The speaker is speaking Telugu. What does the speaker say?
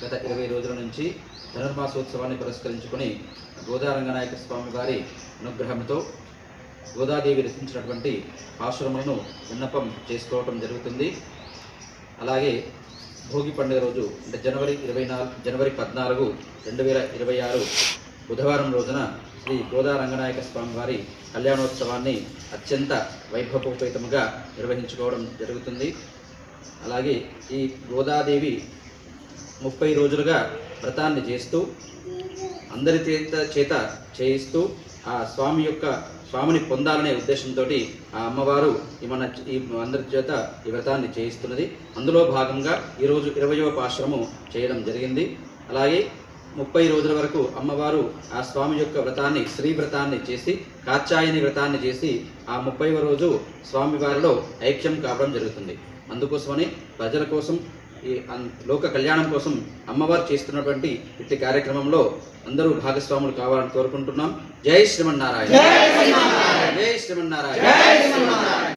గత 20 రోజుల నుంచి ధనుర్మాసోత్సవాన్ని పురస్కరించుకొని గోదారంగనాయక స్వామి వారి అనుగ్రహంతో గోదాదేవి రచించినటువంటి ఆశ్రమాలను విన్నపం చేసుకోవటం జరుగుతుంది. అలాగే భోగి పండుగ రోజు అంటే జనవరి 14, 2026 బుధవారం రోజున శ్రీ గోదారంగనాయక స్వామి వారి కళ్యాణోత్సవాన్ని అత్యంత వైభవోపేతముగా నిర్వహించుకోవడం జరుగుతుంది. అలాగే ఈ గోదాదేవి 30 రోజులుగా వ్రతాన్ని చేస్తూ అందరి చేత చేయిస్తూ ఆ స్వామిని పొందాలనే ఉద్దేశంతో ఆ అమ్మవారు ఈ అందరి చేత ఈ వ్రతాన్ని చేయిస్తున్నది. అందులో భాగంగా ఈరోజు 20వ పాశురము చేయడం జరిగింది. అలాగే 30 రోజుల వరకు అమ్మవారు ఆ స్వామి యొక్క వ్రతాన్ని శ్రీ వ్రతాన్ని చేసి కాత్యాయని వ్రతాన్ని చేసి ఆ 30వ రోజు స్వామివారిలో ఐక్యం కావడం జరుగుతుంది. అందుకోసమని ప్రజల కోసం ఈ లోక కళ్యాణం కోసం అమ్మవారు చేస్తున్నటువంటి ఇట్టి కార్యక్రమంలో అందరూ భాగస్వాములు కావాలని కోరుకుంటున్నాం. జై శ్రీమన్నారాయణ. జై శ్రీమన్నారాయణ.